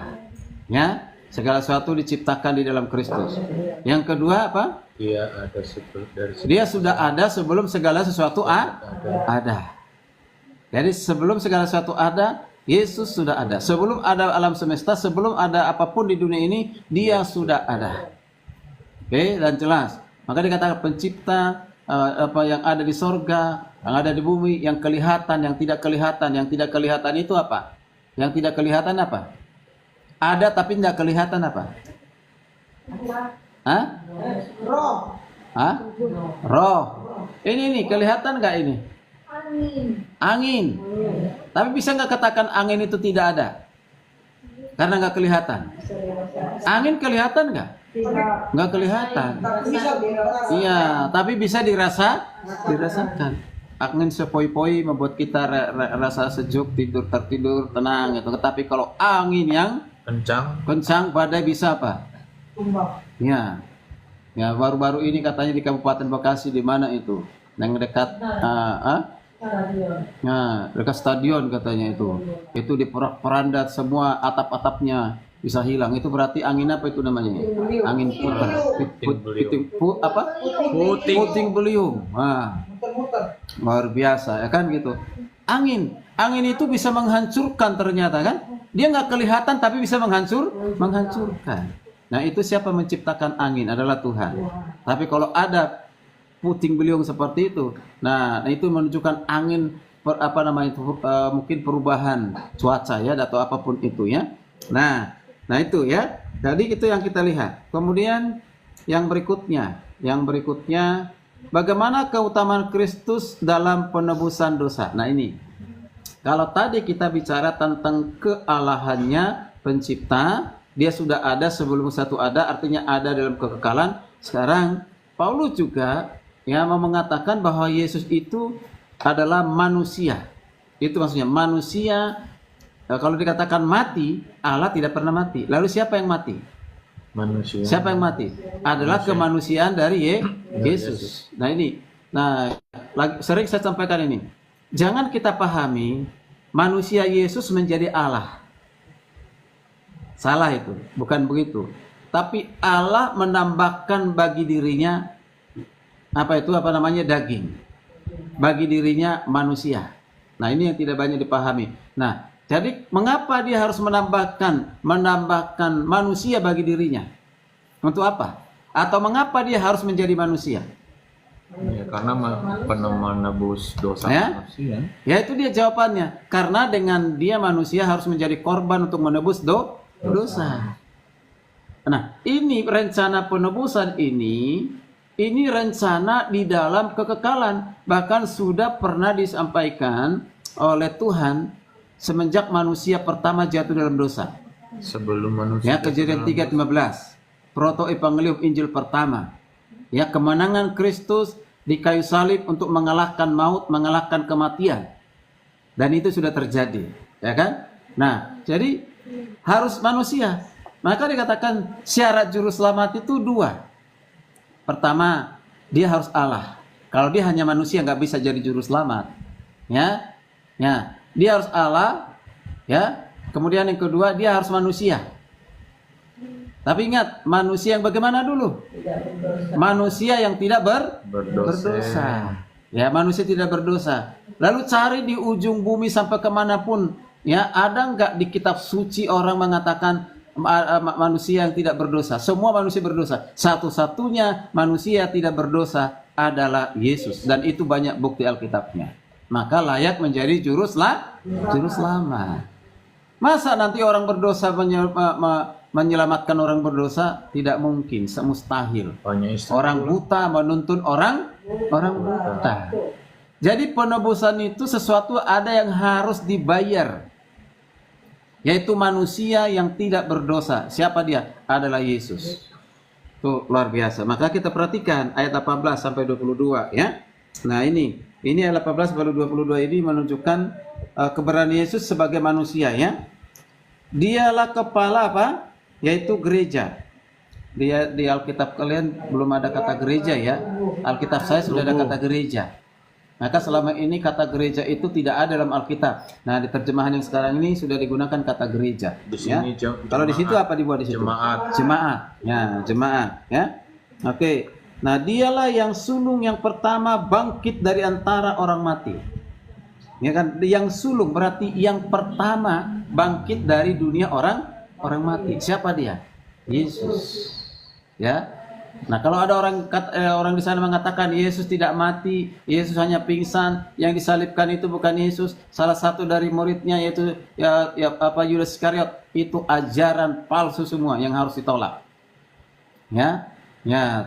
Ya, segala sesuatu diciptakan di dalam Kristus. Yang kedua apa? Dia sudah ada sebelum segala sesuatu ada. Jadi sebelum segala sesuatu ada, Yesus sudah ada. Sebelum ada alam semesta, sebelum ada apapun di dunia ini, dia sudah ada. Oke, dan jelas. Maka dikatakan pencipta apa yang ada di sorga, yang ada di bumi, yang kelihatan, yang tidak kelihatan. Yang tidak kelihatan itu apa? Yang tidak kelihatan apa? Ada tapi tidak kelihatan apa? Hah? Roh. Hah? Roh. Ini kelihatan nggak ini? Angin. Tapi bisa nggak katakan angin itu tidak ada? Karena nggak kelihatan. Angin kelihatan nggak? Nggak kelihatan. Iya, tapi bisa dirasakan. Angin sepoi-poi membuat kita rasa sejuk, tertidur tenang gitu. Tetapi kalau angin yang kencang badai bisa apa? Ya. Ya, baru-baru ini katanya di Kabupaten Bekasi, di mana itu? Yang dekat dekat stadion katanya itu. Itu diporak-porandat semua atap-atapnya bisa hilang. Itu berarti angin apa itu namanya? Angin puting beliung. Nah, luar biasa ya kan gitu. Angin itu bisa menghancurkan ternyata kan? Dia nggak kelihatan tapi bisa menghancurkan. Nah, itu siapa menciptakan angin? Adalah Tuhan. Tapi kalau ada puting beliung seperti itu, nah itu menunjukkan angin mungkin perubahan cuaca ya atau apapun itu ya. Nah itu ya. Jadi itu yang kita lihat. Kemudian yang berikutnya, bagaimana keutamaan Kristus dalam penebusan dosa. Nah ini, kalau tadi kita bicara tentang kealahannya pencipta, dia sudah ada sebelum satu ada, artinya ada dalam kekekalan. Sekarang Paulus juga ya mau mengatakan bahwa Yesus itu adalah manusia. Itu maksudnya manusia. Kalau dikatakan mati, Allah tidak pernah mati. Lalu siapa yang mati? Manusia. Siapa yang mati? Adalah kemanusiaan dari Yesus. Nah ini, sering saya sampaikan ini. Jangan kita pahami manusia Yesus menjadi Allah. Salah itu, bukan begitu. Tapi Allah menambahkan bagi dirinya daging. Bagi dirinya manusia. Nah ini yang tidak banyak dipahami. Nah, jadi mengapa dia harus menambahkan manusia bagi dirinya? Untuk apa? Atau mengapa dia harus menjadi manusia? Ya, karena menebus dosa Ya? manusia. Ya itu dia jawabannya. Karena dengan dia manusia harus menjadi korban untuk menebus dosa. Nah, ini rencana penebusan ini rencana di dalam kekekalan. Bahkan sudah pernah disampaikan oleh Tuhan semenjak manusia pertama jatuh dalam dosa. Sebelum manusia. Ya, Kejadian 3:15. Proto Evangelium Injil pertama. Ya, kemenangan Kristus di kayu salib untuk mengalahkan maut, mengalahkan kematian. Dan itu sudah terjadi, ya kan? Nah, jadi harus manusia. Maka dikatakan syarat juru selamat itu dua. Pertama, dia harus Allah. Kalau dia hanya manusia nggak bisa jadi juru selamat. Ya, dia harus Allah. Ya, kemudian yang kedua dia harus manusia. Tapi ingat, manusia yang bagaimana dulu? Manusia yang tidak berdosa. Ya, manusia tidak berdosa. Lalu cari di ujung bumi sampai kemanapun. Ya, ada nggak di kitab suci orang mengatakan manusia yang tidak berdosa? Semua manusia berdosa. Satu-satunya manusia tidak berdosa adalah Yesus. Dan itu banyak bukti Alkitabnya. Maka layak menjadi juru selamat. Masa nanti orang berdosa menyelamatkan orang berdosa? Tidak mungkin, semustahil. Orang buta menuntun orang buta. Jadi penebusan itu sesuatu ada yang harus dibayar, yaitu manusia yang tidak berdosa. Siapa dia? Adalah Yesus. Itu luar biasa. Maka kita perhatikan ayat 18 sampai 22 ya. Nah ini ayat 18 sampai 22 ini menunjukkan keberadaan Yesus sebagai manusia ya. Dialah kepala apa? Yaitu gereja. Di Alkitab kalian belum ada kata gereja ya. Alkitab saya sudah ada kata gereja. Maka selama ini kata gereja itu tidak ada dalam Alkitab. Nah, di terjemahan yang sekarang ini sudah digunakan kata gereja. Di sini ya. Kalau di situ apa dibuat di situ? Jemaat. Ya, jemaat. Ya. Oke. Nah, dialah yang sulung yang pertama bangkit dari antara orang mati. Ya kan? Yang sulung berarti yang pertama bangkit dari dunia orang mati. Siapa dia? Yesus. Ya. Nah, kalau ada orang di sana mengatakan Yesus tidak mati, Yesus hanya pingsan, yang disalibkan itu bukan Yesus, salah satu dari muridnya yaitu Yudas Iskariot, itu ajaran palsu semua yang harus ditolak. Ya,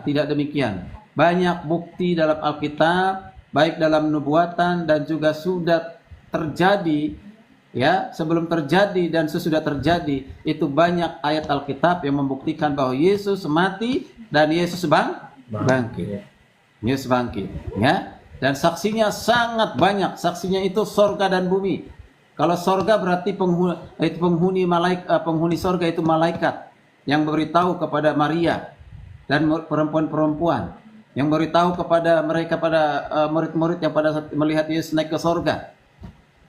tidak demikian. Banyak bukti dalam Alkitab, baik dalam nubuatan dan juga sudah terjadi. Ya, sebelum terjadi dan sesudah terjadi, itu banyak ayat Alkitab yang membuktikan bahwa Yesus mati dan Yesus bangkit. Yesus bangkit, ya. Dan saksinya sangat banyak. Saksinya itu sorga dan bumi. Kalau sorga berarti penghuni sorga itu malaikat yang beritahu kepada Maria dan perempuan-perempuan yang beritahu kepada mereka, pada murid-murid yang pada saat melihat Yesus naik ke sorga.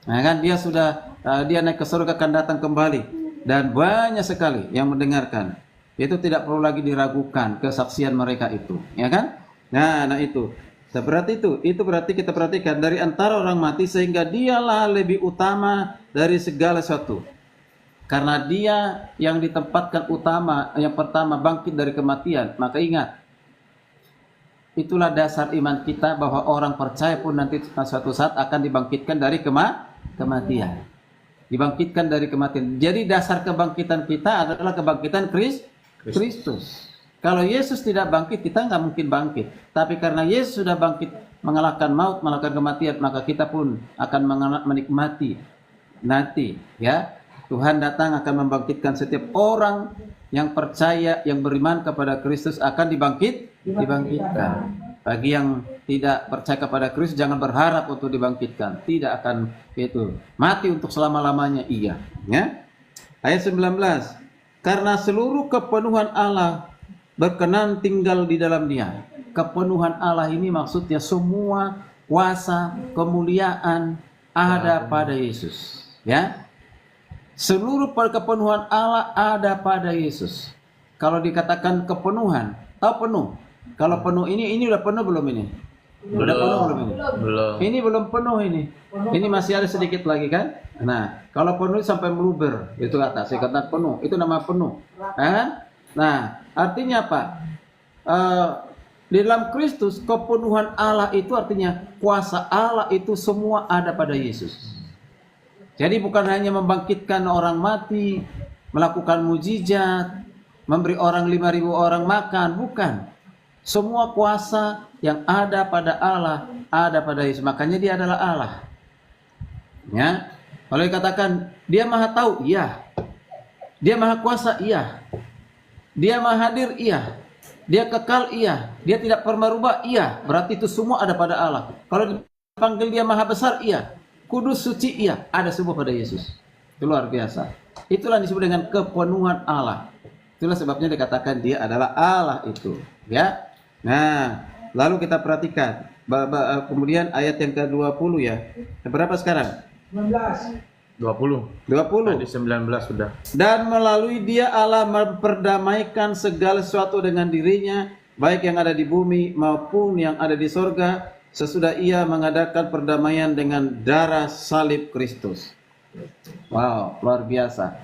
Nah kan dia naik ke surga akan datang kembali, dan banyak sekali yang mendengarkan. Itu tidak perlu lagi diragukan kesaksian mereka itu, ya kan? Nah itu seperti itu berarti kita perhatikan dari antara orang mati, sehingga dialah lebih utama dari segala sesuatu. Karena dia yang ditempatkan utama, yang pertama bangkit dari kematian. Maka ingat, itulah dasar iman kita bahwa orang percaya pun nanti suatu saat akan dibangkitkan dari kematian. Dibangkitkan dari kematian. Jadi dasar kebangkitan kita adalah kebangkitan Kristus. Kalau Yesus tidak bangkit, kita nggak mungkin bangkit. Tapi karena Yesus sudah bangkit, mengalahkan maut, mengalahkan kematian, maka kita pun akan menikmati nanti. Ya, Tuhan datang akan membangkitkan setiap orang yang percaya, yang beriman kepada Kristus akan dibangkitkan. Bagi yang tidak percaya kepada Kristus, jangan berharap untuk dibangkitkan. Tidak akan itu. Mati untuk selama-lamanya, iya. Ya? Ayat 19. Karena seluruh kepenuhan Allah berkenan tinggal di dalam dia. Kepenuhan Allah ini maksudnya semua kuasa, kemuliaan ada pada Yesus. Ya? Seluruh kepenuhan Allah ada pada Yesus. Kalau dikatakan kepenuhan, tahu penuh. Kalau penuh ini udah penuh belum ini? Udah penuh belum ini? Belum. Ini belum penuh ini. Ini masih ada sedikit lagi kan? Nah, kalau penuh sampai meluber, itu kata saya kata penuh. Itu nama penuh. Nah, artinya apa? Di dalam Kristus, kepenuhan Allah itu artinya kuasa Allah itu semua ada pada Yesus. Jadi bukan hanya membangkitkan orang mati, melakukan mujizat, memberi orang 5.000 orang makan, bukan. Semua kuasa yang ada pada Allah ada pada Yesus. Makanya dia adalah Allah. Ya. Kalau dikatakan dia maha tahu, iya. Dia maha kuasa, iya. Dia maha hadir, iya. Dia kekal, iya. Dia tidak pernah berubah, iya. Berarti itu semua ada pada Allah. Kalau dipanggil dia maha besar, iya. Kudus, suci, iya. Ada semua pada Yesus. Itu luar biasa. Itulah yang disebut dengan kepenuhan Allah. Itulah sebabnya dikatakan dia adalah Allah itu. Ya. Nah, lalu kita perhatikan. Kemudian ayat yang ke-20 ya. Berapa sekarang? 20. Tadi 19 sudah. Dan melalui dia Allah memperdamaikan segala sesuatu dengan dirinya, baik yang ada di bumi maupun yang ada di sorga, sesudah ia mengadakan perdamaian dengan darah salib Kristus. Wow, luar biasa.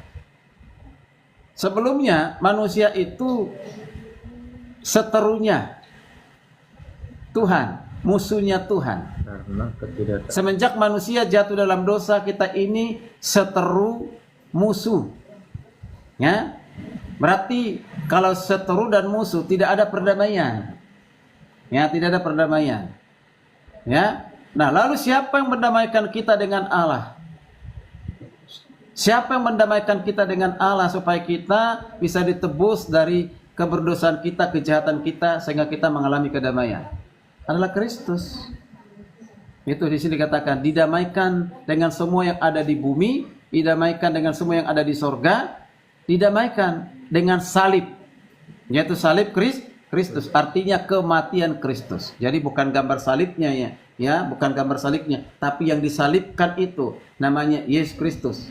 Sebelumnya manusia itu seterunya Tuhan, musuhnya Tuhan. Karena ketidaktaatan. Semenjak manusia jatuh dalam dosa, kita ini seteru musuh. Ya. Berarti kalau seteru dan musuh tidak ada perdamaian. Ya, tidak ada perdamaian. Ya. Nah, lalu siapa yang mendamaikan kita dengan Allah? Siapa yang mendamaikan kita dengan Allah supaya kita bisa ditebus dari keberdosaan kita, kejahatan kita sehingga kita mengalami kedamaian? Adalah Kristus. Itu di sini dikatakan didamaikan dengan semua yang ada di bumi, didamaikan dengan semua yang ada di sorga, didamaikan dengan salib, yaitu salib Kristus, artinya kematian Kristus. Jadi bukan gambar salibnya ya, bukan gambar salibnya, tapi yang disalibkan itu namanya Yesus Kristus.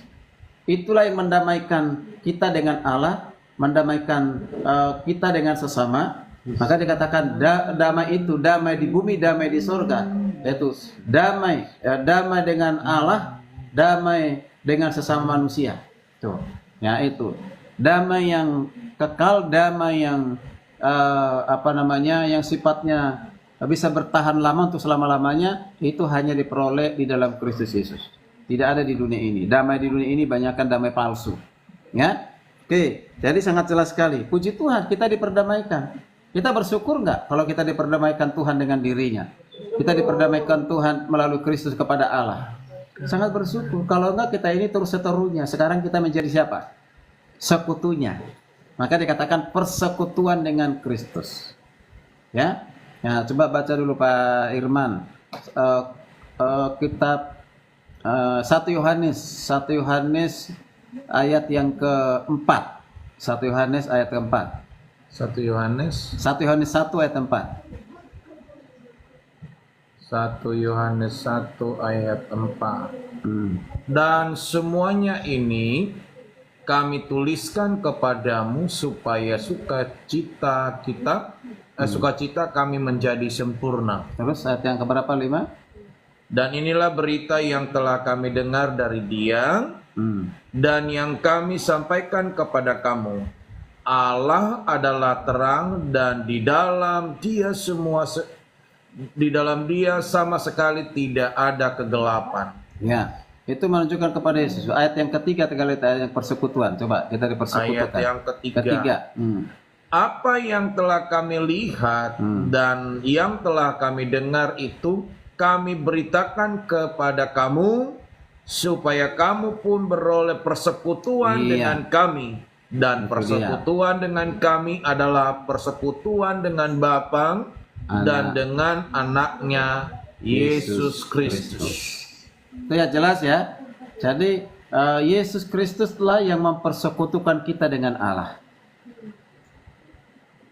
Itulah yang mendamaikan kita dengan Allah, mendamaikan kita dengan sesama. Maka dikatakan damai itu, damai di bumi, damai di sorga. Yaitu damai, damai dengan Allah, damai dengan sesama manusia. Tuh, ya itu. Damai yang kekal, damai yang yang sifatnya bisa bertahan lama untuk selama-lamanya, itu hanya diperoleh di dalam Kristus Yesus. Tidak ada di dunia ini. Damai di dunia ini banyakkan damai palsu. Ya. Oke, jadi sangat jelas sekali. Puji Tuhan, kita diperdamaikan. Kita bersyukur nggak kalau kita diperdamaikan Tuhan dengan dirinya? Kita diperdamaikan Tuhan melalui Kristus kepada Allah. Sangat bersyukur. Kalau enggak, kita ini terus seterunya. Sekarang kita menjadi siapa? Sekutunya. Maka dikatakan persekutuan dengan Kristus. Ya, nah, coba baca dulu Pak Irman. Kitab 1 Yohanes ayat yang keempat. 1 Yohanes ayat keempat. 1 Yohanes 1 ayat 4. 1 Yohanes 1 ayat 4. Dan semuanya ini kami tuliskan kepadamu supaya sukacita kami menjadi sempurna. Terus ayat yang keberapa? 5. Dan inilah berita yang telah kami dengar dari Dia dan yang kami sampaikan kepada kamu. Allah adalah terang dan di dalam Dia sama sekali tidak ada kegelapan. Ya, itu menunjukkan kepada Yesus. Ayat yang ketiga, ayat yang persekutuan. Coba kita dipersekutukan. Ayat yang ketiga. Apa yang telah kami lihat dan yang telah kami dengar itu kami beritakan kepada kamu supaya kamu pun beroleh persekutuan dengan kami. Dan persekutuan dengan kami adalah persekutuan dengan Bapa dan dengan anaknya Yesus Kristus. Itu ya jelas ya. Jadi Yesus Kristuslah yang mempersekutukan kita dengan Allah.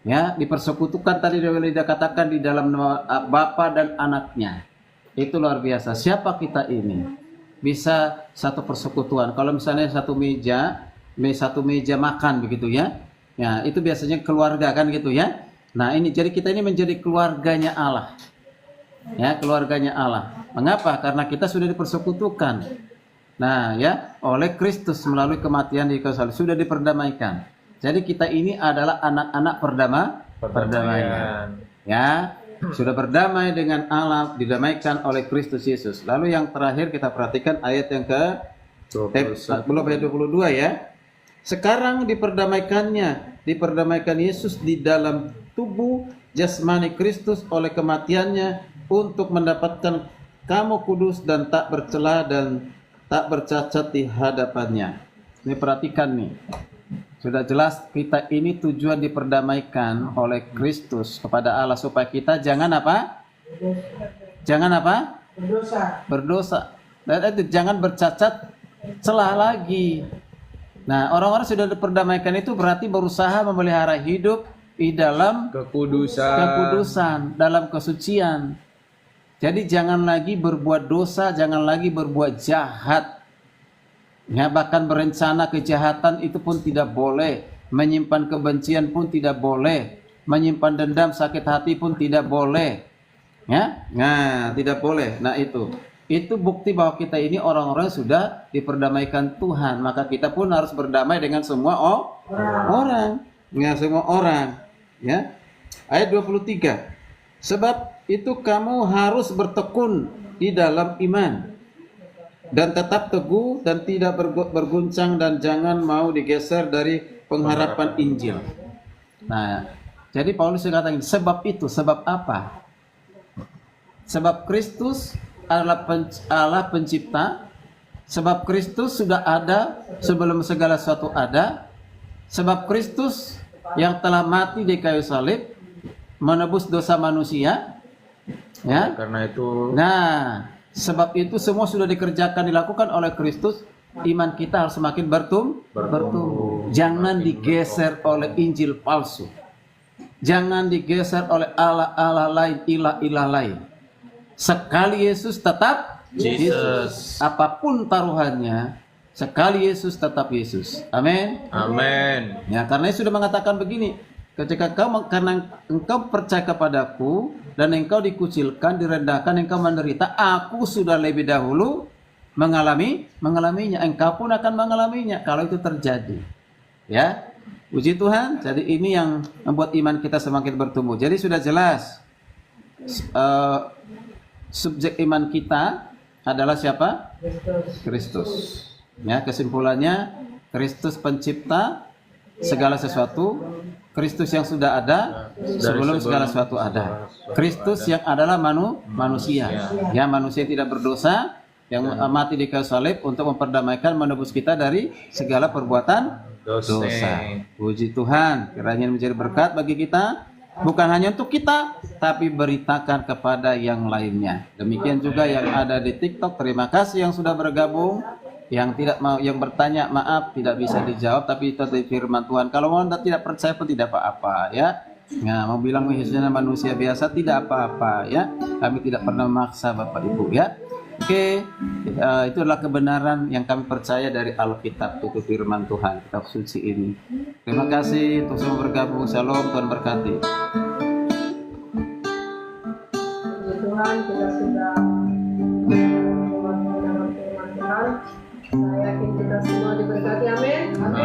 Ya, dipersekutukan tadi dikatakan di dalam nama Bapa dan anaknya. Itu luar biasa. Siapa kita ini? Bisa satu persekutuan. Kalau misalnya satu meja makan begitu ya. Ya, itu biasanya keluarga kan gitu ya. Nah, ini jadi kita ini menjadi keluarganya Allah. Ya, keluarganya Allah. Mengapa? Karena kita sudah dipersekutukan. Nah, ya, oleh Kristus melalui kematian di kayu salib sudah diperdamaikan. Jadi kita ini adalah anak-anak perdamaian. Ya, sudah berdamai dengan Allah, didamaikan oleh Kristus Yesus. Lalu yang terakhir kita perhatikan ayat yang ke 22 ya. Sekarang diperdamaikan Yesus di dalam tubuh jasmani Kristus oleh kematiannya untuk mendapatkan kamu kudus dan tak bercela dan tak bercacat di hadapannya. Ini perhatikan nih. Sudah jelas kita ini tujuan diperdamaikan oleh Kristus kepada Allah supaya kita jangan apa? Jangan apa? Berdosa. Dan itu jangan bercacat celah lagi. Nah, orang-orang sudah diperdamaikan itu berarti berusaha memelihara hidup di dalam kekudusan, dalam kesucian. Jadi jangan lagi berbuat dosa, jangan lagi berbuat jahat. Ya, bahkan berencana kejahatan itu pun tidak boleh. Menyimpan kebencian pun tidak boleh. Menyimpan dendam, sakit hati pun tidak boleh. Ya, nah tidak boleh. Nah itu bukti bahwa kita ini orang-orang sudah diperdamaikan Tuhan. Maka kita pun harus berdamai dengan semua orang. Ya, semua orang. Ya. Ayat 23. Sebab itu kamu harus bertekun di dalam iman dan tetap teguh dan tidak berguncang dan jangan mau digeser dari pengharapan Injil. Nah, jadi Paulus mengatakan sebab itu, sebab apa? Sebab Kristus adalah Allah pencipta, sebab Kristus sudah ada sebelum segala sesuatu ada, sebab Kristus yang telah mati di kayu salib menebus dosa manusia, ya. Karena itu. Nah, sebab itu semua sudah dikerjakan dilakukan oleh Kristus. Iman kita harus semakin bertumbuh. Jangan digeser oleh Injil palsu. Jangan digeser oleh Allah lain, ilah lain. Sekali Yesus tetap Yesus. Apapun taruhannya, sekali Yesus tetap Yesus. Amin. Amin. Ya, karena Yesus sudah mengatakan begini, karena engkau percaya kepadaku dan engkau dikucilkan, direndahkan, engkau menderita, aku sudah lebih dahulu mengalaminya, engkau pun akan mengalaminya kalau itu terjadi. Ya, puji Tuhan. Jadi ini yang membuat iman kita semakin bertumbuh. Jadi sudah jelas subjek iman kita adalah siapa? Kristus. Ya, kesimpulannya Kristus pencipta segala sesuatu, Kristus yang sudah ada sebelum segala sesuatu ada. Kristus yang adalah manusia. Ya, manusia yang tidak berdosa, yang mati di kayu salib untuk memperdamaikan, menebus kita dari segala perbuatan dosa. Puji Tuhan, kiranya menjadi berkat bagi kita. Bukan hanya untuk kita, tapi beritakan kepada yang lainnya. Demikian juga yang ada di TikTok. Terima kasih yang sudah bergabung. Yang tidak mau, yang bertanya, maaf tidak bisa dijawab, tapi itu dari firman Tuhan. Kalau mau tidak percaya pun tidak apa-apa, ya. Nah, mau bilang Yesusnya manusia biasa tidak apa-apa, ya. Kami tidak pernah memaksa Bapak Ibu, ya. Oke, itu adalah kebenaran yang kami percaya dari Alkitab, itu firman Tuhan, kitab suci ini. Terima kasih untuk semua bergabung. Shalom, Tuhan berkati. Puji Tuhan, kita sudah memahami dalam firman Tuhan. Saya yakin kita semua diberkati. Amin.